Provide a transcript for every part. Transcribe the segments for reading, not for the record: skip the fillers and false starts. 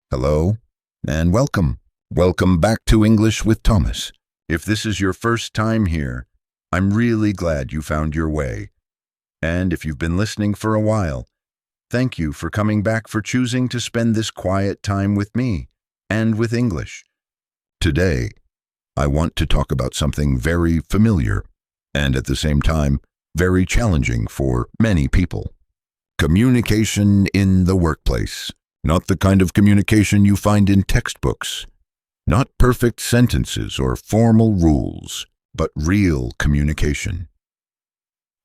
Hello, and welcome. Welcome back to English with Thomas. If this is your first time here, I'm really glad you found your way. And if you've been listening for a while, thank you for coming back, for choosing to spend this quiet time with me and with English. Today, I want to talk about something very familiar and at the same time very challenging for many people. Communication in the workplace. Not the kind of communication you find in textbooks. Not perfect sentences or formal rules, but real communication.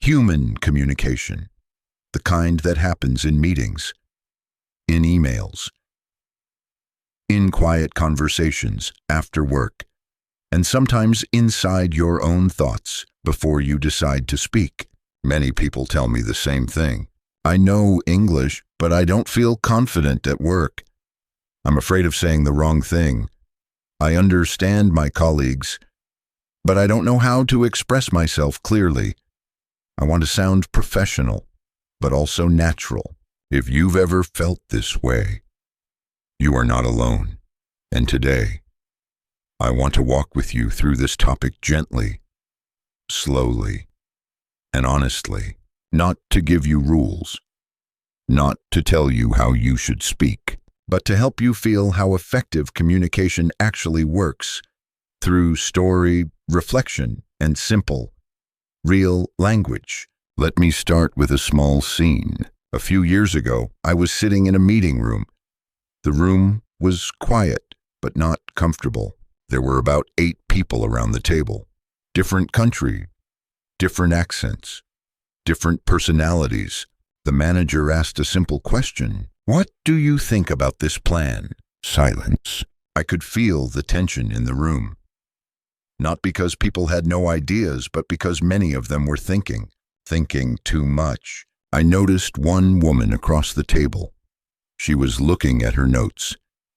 Human communication. The kind that happens in meetings, in emails, in quiet conversations after work, and sometimes inside your own thoughts before you decide to speak. Many people tell me the same thing. I know English, but I don't feel confident at work. I'm afraid of saying the wrong thing. I understand my colleagues, but I don't know how to express myself clearly. I want to sound professional, but also natural. If you've ever felt this way, you are not alone. And today, I want to walk with you through this topic gently, slowly, and honestly. Not to give you rules, not to tell you how you should speak, but to help you feel how effective communication actually works through story, reflection, and simple, real language. Let me start with a small scene. A few years ago, I was sitting in a meeting room. The room was quiet, but not comfortable. There were about 8 people around the table. Different country, different accents, different personalities. The manager asked a simple question. "What do you think about this plan?" Silence. I could feel the tension in the room. Not because people had no ideas, but because many of them were thinking too much. I noticed one woman across the table. She was looking at her notes.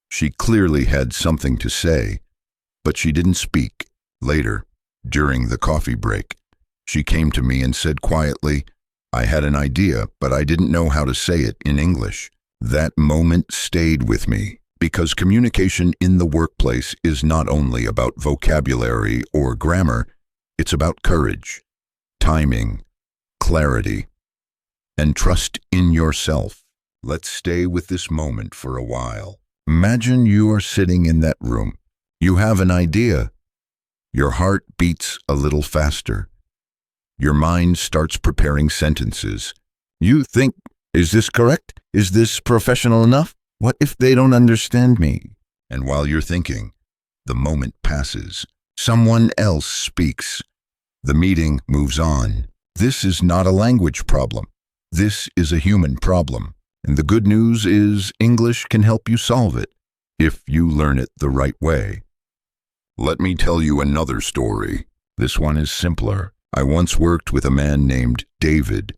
She clearly had something to say, but she didn't speak. Later, during the coffee break, she came to me and said quietly, "I had an idea, but I didn't know how to say it in English." That moment stayed with me, because communication in the workplace is not only about vocabulary or grammar, it's about courage, timing, clarity, and trust in yourself. Let's stay with this moment for a while. Imagine you are sitting in that room. You have an idea. Your heart beats a little faster. Your mind starts preparing sentences. You think, is this correct? Is this professional enough? What if they don't understand me? And while you're thinking, the moment passes. Someone else speaks. The meeting moves on. This is not a language problem. This is a human problem. And the good news is English can help you solve it if you learn it the right way. Let me tell you another story. This one is simpler. I once worked with a man named David.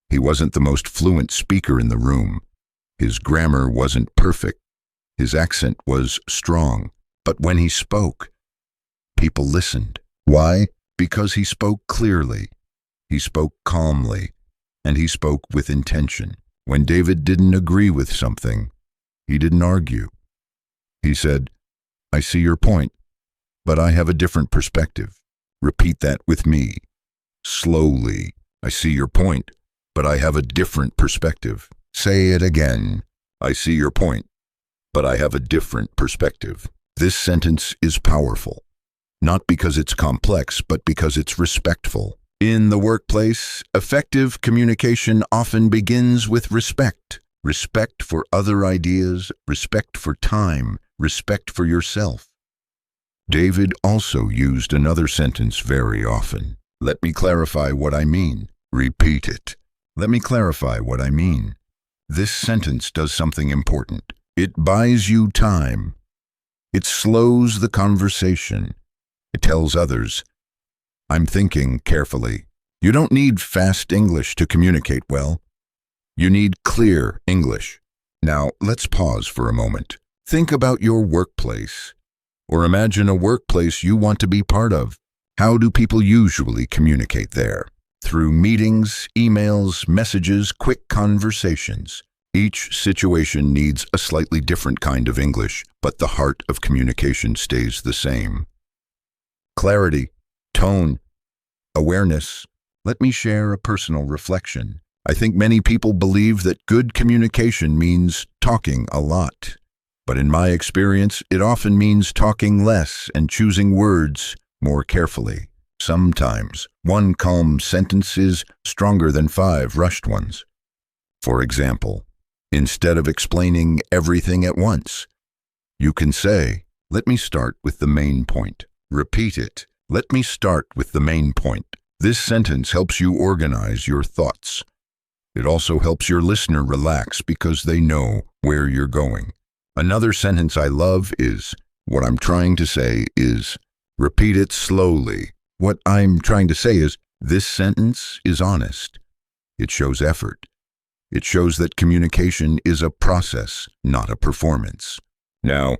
He wasn't the most fluent speaker in the room. His grammar wasn't perfect. His accent was strong. But when he spoke, people listened. Why? Because he spoke clearly. He spoke calmly. And he spoke with intention. When David didn't agree with something, he didn't argue. He said, "I see your point, but I have a different perspective. Repeat that with me. Slowly. I see your point, but I have a different perspective." Say it again. "I see your point, but I have a different perspective." This sentence is powerful, not because it's complex, but because it's respectful. In the workplace, effective communication often begins with respect. Respect for other ideas, respect for time, respect for yourself. David also used another sentence very often. "Let me clarify what I mean." Repeat it. "Let me clarify what I mean." This sentence does something important. It buys you time. It slows the conversation. It tells others, "I'm thinking carefully." You don't need fast English to communicate well. You need clear English. Now, let's pause for a moment. Think about your workplace, or imagine a workplace you want to be part of. How do people usually communicate there? Through meetings, emails, messages, quick conversations. Each situation needs a slightly different kind of English, but the heart of communication stays the same. Clarity, tone, awareness. Let me share a personal reflection. I think many people believe that good communication means talking a lot. But in my experience, it often means talking less and choosing words more carefully. Sometimes, one calm sentence is stronger than 5 rushed ones. For example, instead of explaining everything at once, you can say, "Let me start with the main point." Repeat it. Let me start with the main point. This sentence helps you organize your thoughts. It also helps your listener relax because they know where you're going. Another sentence I love is, "What I'm trying to say is," repeat it slowly. What I'm trying to say is, this sentence is honest. It shows effort. It shows that communication is a process, not a performance. Now,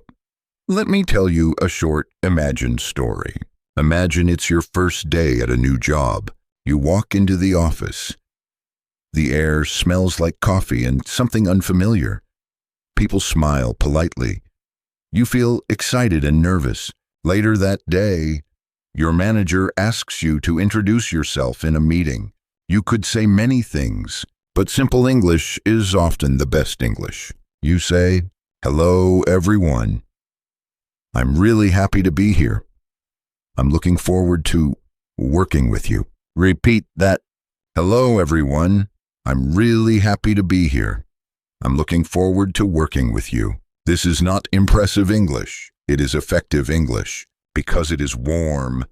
let me tell you a short imagined story. Imagine it's your first day at a new job. You walk into the office. The air smells like coffee and something unfamiliar. People smile politely. You feel excited and nervous. Later that day, your manager asks you to introduce yourself in a meeting. You could say many things, but simple English is often the best English. You say, "Hello, everyone. I'm really happy to be here. I'm looking forward to working with you." Repeat that. "Hello, everyone. I'm really happy to be here. I'm looking forward to working with you." This is not impressive English. It is effective English because it is warm,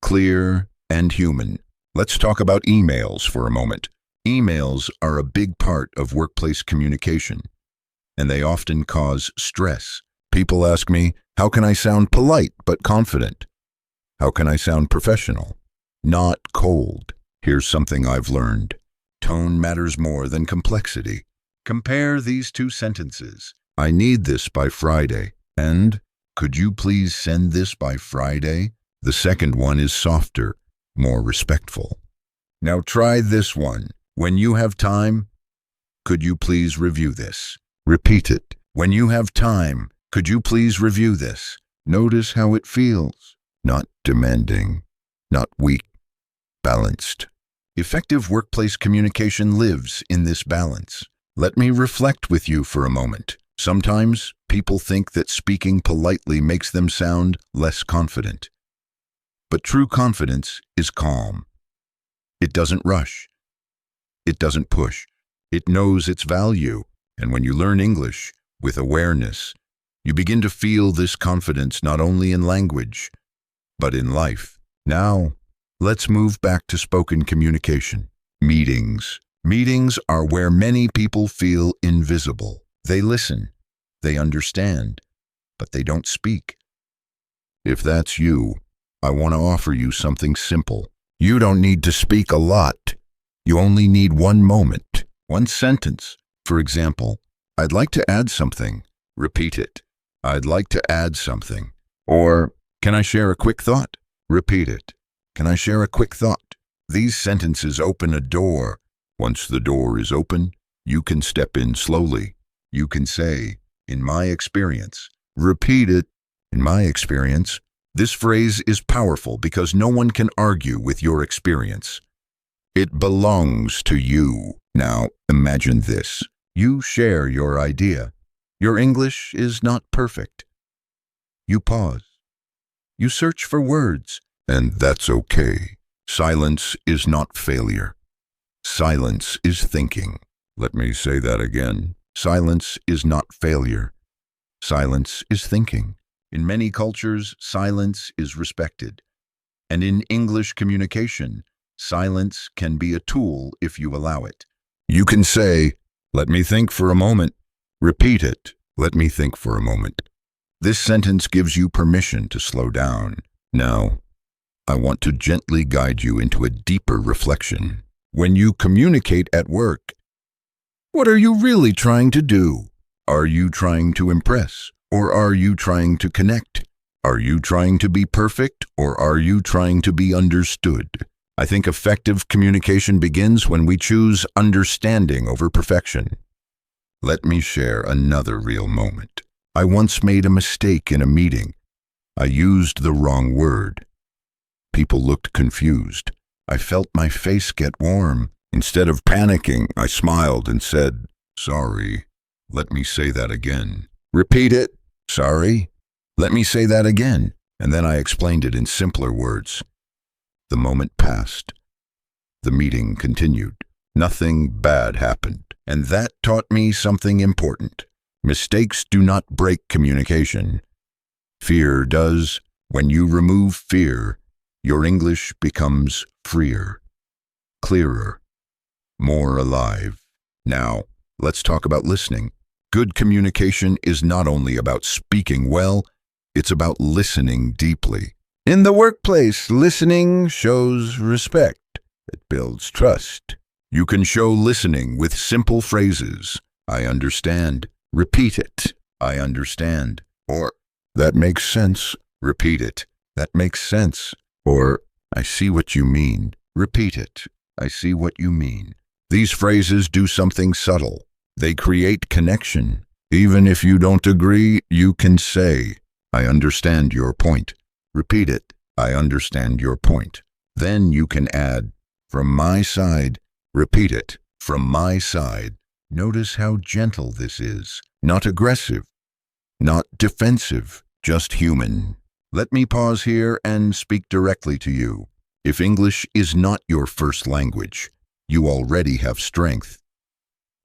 clear, and human. Let's talk about emails for a moment. Emails are a big part of workplace communication, and they often cause stress. People ask me, how can I sound polite but confident? How can I sound professional, not cold? Here's something I've learned. Tone matters more than complexity. Compare these two sentences. "I need this by Friday," and "Could you please send this by Friday?" The second one is softer, more respectful. Now try this one. "When you have time, could you please review this?" Repeat it. "When you have time, could you please review this?" Notice how it feels. Not demanding, not weak, balanced. Effective workplace communication lives in this balance. Let me reflect with you for a moment. Sometimes people think that speaking politely makes them sound less confident. But true confidence is calm. It doesn't rush. It doesn't push. It knows its value. And when you learn English with awareness, you begin to feel this confidence not only in language, but in life. Now, let's move back to spoken communication. Meetings. Meetings are where many people feel invisible. They listen, they understand, but they don't speak. If that's you, I want to offer you something simple. You don't need to speak a lot. You only need one moment, one sentence. For example, "I'd like to add something." Repeat it. "I'd like to add something." Or, "Can I share a quick thought?" Repeat it. "Can I share a quick thought?" These sentences open a door. Once the door is open, you can step in slowly. You can say, "In my experience." Repeat it. "In my experience." This phrase is powerful because no one can argue with your experience. It belongs to you. Now, imagine this. You share your idea. Your English is not perfect. You pause. You search for words, and that's okay. Silence is not failure. Silence is thinking. Let me say that again. Silence is not failure. Silence is thinking. In many cultures, silence is respected. And in English communication, silence can be a tool if you allow it. You can say, "Let me think for a moment." Repeat it. "Let me think for a moment." This sentence gives you permission to slow down. Now, I want to gently guide you into a deeper reflection. When you communicate at work, what are you really trying to do? Are you trying to impress, or are you trying to connect? Are you trying to be perfect, or are you trying to be understood? I think effective communication begins when we choose understanding over perfection. Let me share another real moment. I once made a mistake in a meeting. I used the wrong word. People looked confused. I felt my face get warm. Instead of panicking, I smiled and said, "Sorry. Let me say that again." "Repeat it." "Sorry. Let me say that again." And then I explained it in simpler words. The moment passed. The meeting continued. Nothing bad happened. And that taught me something important. Mistakes do not break communication. Fear does. When you remove fear, your English becomes freer, clearer, more alive. Now, let's talk about listening. Good communication is not only about speaking well, it's about listening deeply. In the workplace, listening shows respect. It builds trust. You can show listening with simple phrases. "I understand." Repeat it. "I understand." Or, "That makes sense." Repeat it. "That makes sense." Or, "I see what you mean." Repeat it. "I see what you mean." These phrases do something subtle. They create connection. Even if you don't agree, you can say, "I understand your point." Repeat it. "I understand your point." Then you can add, "From my side." Repeat it. "From my side." Notice how gentle this is. Not aggressive. Not defensive. Just human. Let me pause here and speak directly to you. If English is not your first language, you already have strength.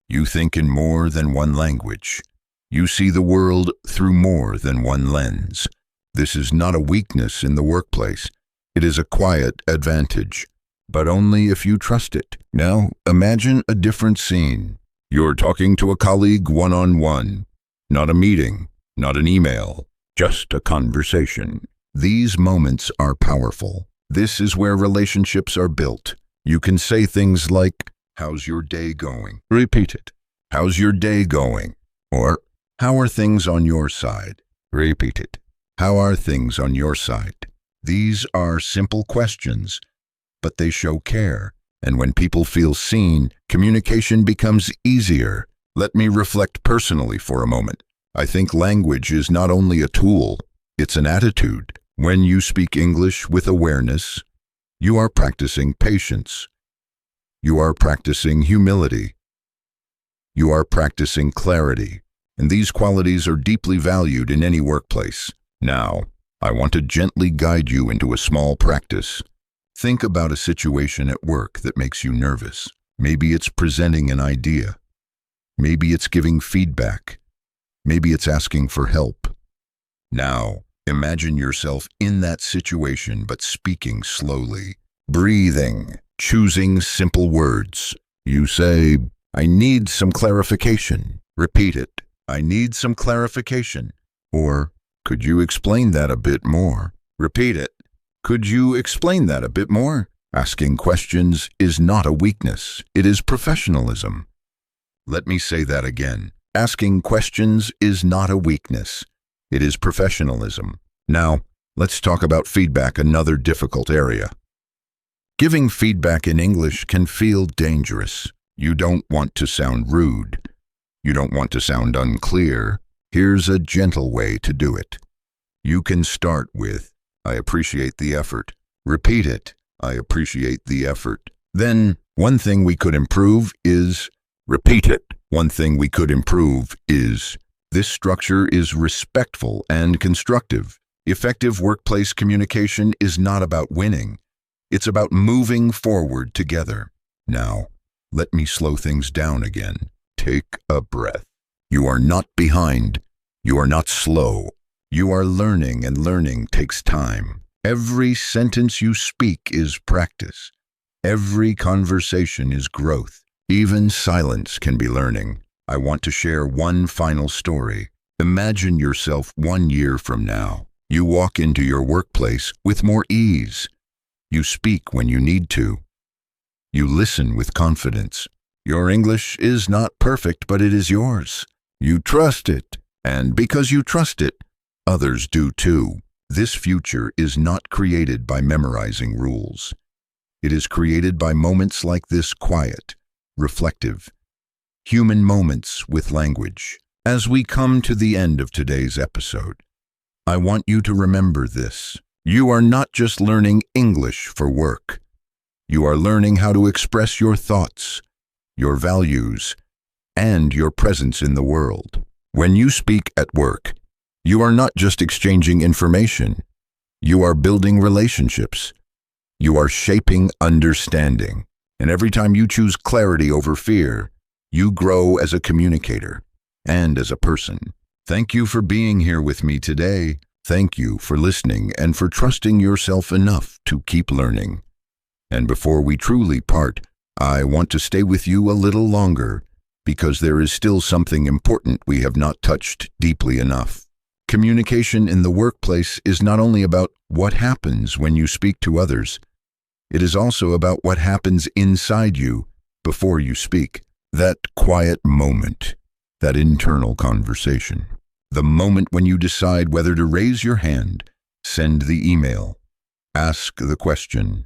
You think in more than one language. You see the world through more than one lens. This is not a weakness in the workplace. It is a quiet advantage, but only if you trust it. Now, imagine a different scene. You're talking to a colleague one-on-one. Not a meeting, not an email, just a conversation. These moments are powerful. This is where relationships are built. You can say things like, "How's your day going?" Repeat it. "How's your day going?" Or, "How are things on your side?" Repeat it. "How are things on your side?" These are simple questions, but they show care. And when people feel seen, communication becomes easier. Let me reflect personally for a moment. I think language is not only a tool, it's an attitude. When you speak English with awareness, you are practicing patience. You are practicing humility. You are practicing clarity. And these qualities are deeply valued in any workplace. Now, I want to gently guide you into a small practice. Think about a situation at work that makes you nervous. Maybe it's presenting an idea. Maybe it's giving feedback. Maybe it's asking for help. Now, imagine yourself in that situation but speaking slowly, breathing, choosing simple words. You say, "I need some clarification." Repeat it. "I need some clarification." Or, "Could you explain that a bit more?" Repeat it. "Could you explain that a bit more?" Asking questions is not a weakness. It is professionalism. Let me say that again. Asking questions is not a weakness. It is professionalism. Now, let's talk about feedback, another difficult area. Giving feedback in English can feel dangerous. You don't want to sound rude. You don't want to sound unclear. Here's a gentle way to do it. You can start with, "I appreciate the effort." Repeat it. "I appreciate the effort." Then, "One thing we could improve is." Repeat it. "One thing we could improve is." This structure is respectful and constructive. Effective workplace communication is not about winning. It's about moving forward together. Now, let me slow things down again. Take a breath. You are not behind. You are not slow. You are learning, and learning takes time. Every sentence you speak is practice. Every conversation is growth. Even silence can be learning. I want to share one final story. Imagine yourself 1 year from now. You walk into your workplace with more ease. You speak when you need to. You listen with confidence. Your English is not perfect, but it is yours. You trust it, and because you trust it, others do too. This future is not created by memorizing rules. It is created by moments like this, quiet, reflective, human moments with language. As we come to the end of today's episode, I want you to remember this. You are not just learning English for work. You are learning how to express your thoughts, your values, and your presence in the world. When you speak at work, you are not just exchanging information. You are building relationships. You are shaping understanding. And every time you choose clarity over fear, you grow as a communicator and as a person. Thank you for being here with me today. Thank you for listening and for trusting yourself enough to keep learning. And before we truly part, I want to stay with you a little longer because there is still something important we have not touched deeply enough. Communication in the workplace is not only about what happens when you speak to others, it is also about what happens inside you before you speak. That quiet moment, that internal conversation. The moment when you decide whether to raise your hand, send the email, ask the question,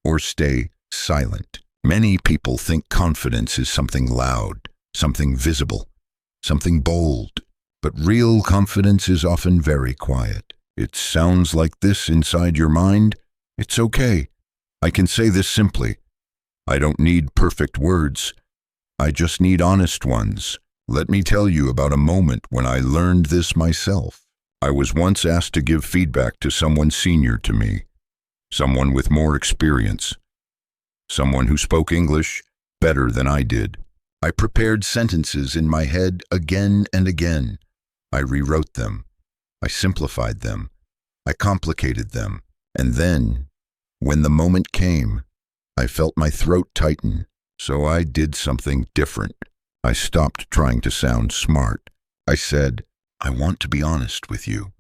or stay silent. Many people think confidence is something loud, something visible, something bold. But real confidence is often very quiet. It sounds like this inside your mind. It's okay. I can say this simply. I don't need perfect words. I just need honest ones. Let me tell you about a moment when I learned this myself. I was once asked to give feedback to someone senior to me, someone with more experience, someone who spoke English better than I did. I prepared sentences in my head again and again. I rewrote them. I simplified them. I complicated them. And then, when the moment came, I felt my throat tighten. So I did something different. I stopped trying to sound smart. I said, I want to be honest with you.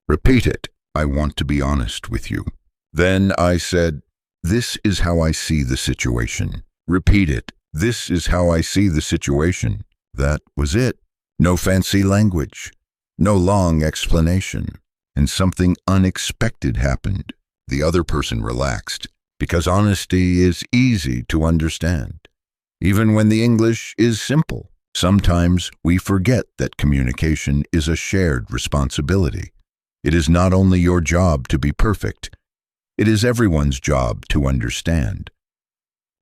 Repeat it. I want to be honest with you. Then I said, this is how I see the situation. Repeat it. This is how I see the situation. That was it. No fancy language. No long explanation. And something unexpected happened. The other person relaxed. Because honesty is easy to understand. Even when the English is simple, sometimes we forget that communication is a shared responsibility. It is not only your job to be perfect, it is everyone's job to understand.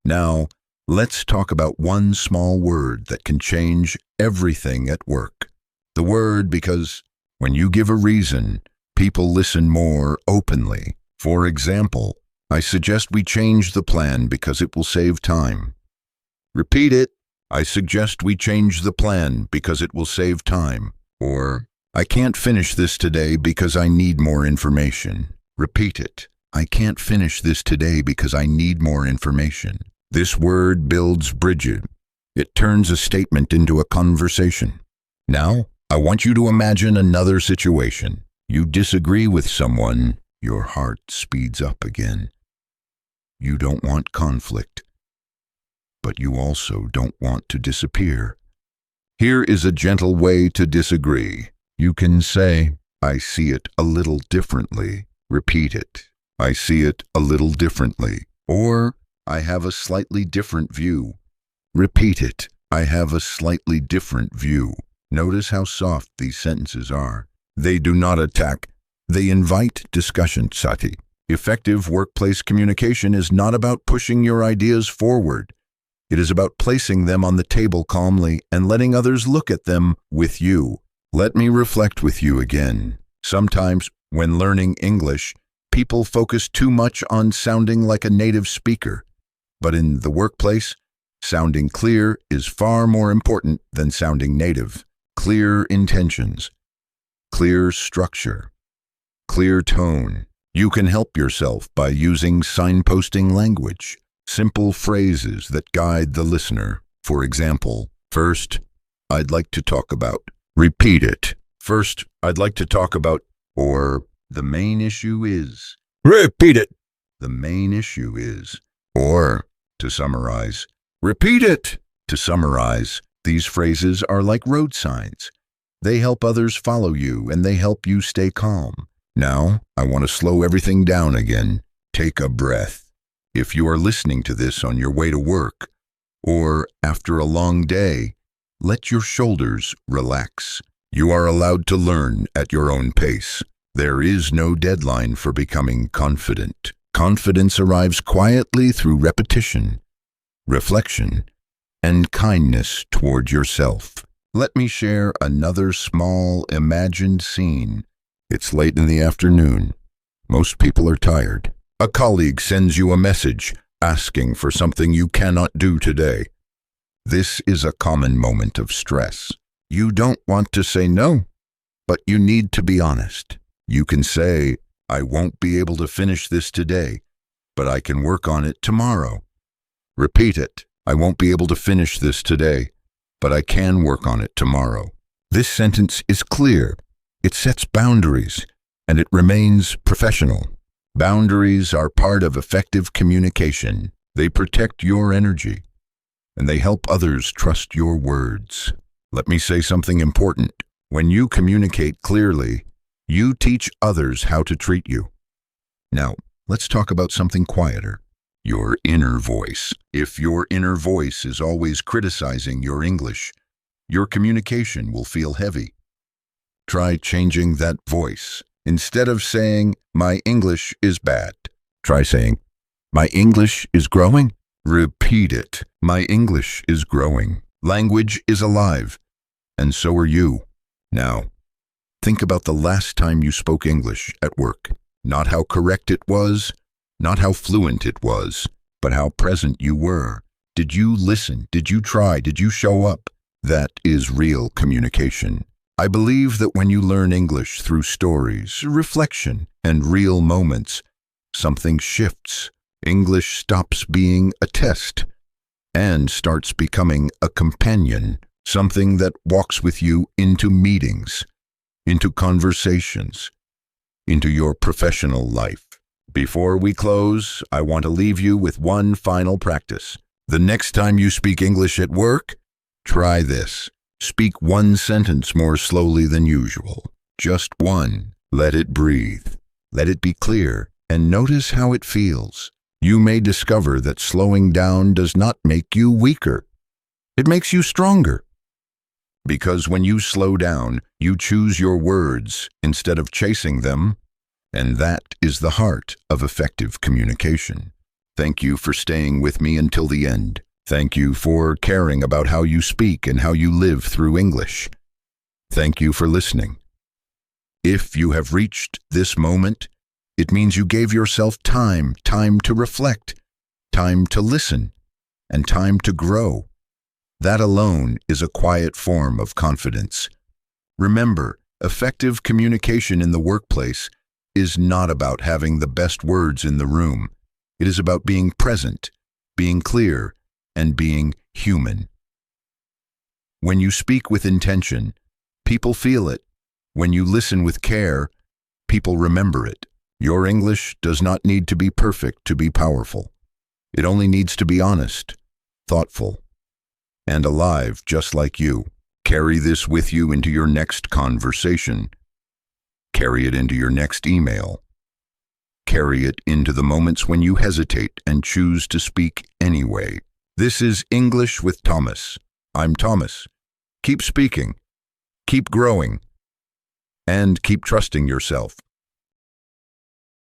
Now, let's talk about one small word that can change everything at work. The word because when you give a reason, people listen more openly. For example, I suggest we change the plan because it will save time. Repeat it. I suggest we change the plan because it will save time. Or, I can't finish this today because I need more information. Repeat it. I can't finish this today because I need more information. This word builds bridges. It turns a statement into a conversation. Now, I want you to imagine another situation. You disagree with someone, your heart speeds up again. You don't want conflict, but you also don't want to disappear. Here is a gentle way to disagree. You can say, I see it a little differently. Repeat it. I see it a little differently. Or, I have a slightly different view. Repeat it. I have a slightly different view. Notice how soft these sentences are. They do not attack. They invite discussion. Sati. Effective workplace communication is not about pushing your ideas forward. It is about placing them on the table calmly and letting others look at them with you. Let me reflect with you again. Sometimes, when learning English, people focus too much on sounding like a native speaker. But in the workplace, sounding clear is far more important than sounding native. Clear intentions, clear structure, clear tone. You can help yourself by using signposting language, simple phrases that guide the listener. For example, first, I'd like to talk about. Repeat it. First, I'd like to talk about, or the main issue is. Repeat it. The main issue is, or to summarize. Repeat it. To summarize, these phrases are like road signs. They help others follow you and they help you stay calm. Now, I want to slow everything down again. Take a breath. If you are listening to this on your way to work, Or after a long day, let your shoulders relax. You are allowed to learn at your own pace. There is no deadline for becoming confident. Confidence arrives quietly through repetition, reflection, and kindness toward yourself. Let me share another small, imagined scene. It's late in the afternoon. Most people are tired. A colleague sends you a message asking for something you cannot do today. This is a common moment of stress. You don't want to say no, but you need to be honest. You can say, "I won't be able to finish this today, but I can work on it tomorrow." Repeat it. "I won't be able to finish this today, but I can work on it tomorrow." This sentence is clear. It sets boundaries, and it remains professional. Boundaries are part of effective communication. They protect your energy, and they help others trust your words. Let me say something important. When you communicate clearly, you teach others how to treat you. Now, let's talk about something quieter. Your inner voice. If your inner voice is always criticizing your English, your communication will feel heavy. Try changing that voice. Instead of saying, "My English is bad," try saying, "My English is growing." Repeat it. My English is growing. Language is alive, and so are you. Now, think about the last time you spoke English at work. Not how correct it was, not how fluent it was, but how present you were. Did you listen? Did you try? Did you show up? That is real communication. I believe that when you learn English through stories, reflection, and real moments, something shifts. English stops being a test and starts becoming a companion, something that walks with you into meetings, into conversations, into your professional life. Before we close, I want to leave you with one final practice. The next time you speak English at work, try this. Speak one sentence more slowly than usual. Just one. Let it breathe. Let it be clear, and notice how it feels. You may discover that slowing down does not make you weaker. It makes you stronger. Because when you slow down, you choose your words instead of chasing them, and that is the heart of effective communication. Thank you for staying with me until the end. Thank you for caring about how you speak and how you live through English. Thank you for listening. If you have reached this moment, it means you gave yourself time to reflect, time to listen, and time to grow. That alone is a quiet form of confidence. Remember, effective communication in the workplace is not about having the best words in the room. It is about being present, being clear, and being human. When you speak with intention, people feel it. When you listen with care, people remember it. Your English does not need to be perfect to be powerful. It only needs to be honest, thoughtful, and alive just like you. Carry this with you into your next conversation. Carry it into your next email. Carry it into the moments when you hesitate and choose to speak anyway. This is English with Thomas. I'm Thomas. Keep speaking, keep growing, and keep trusting yourself.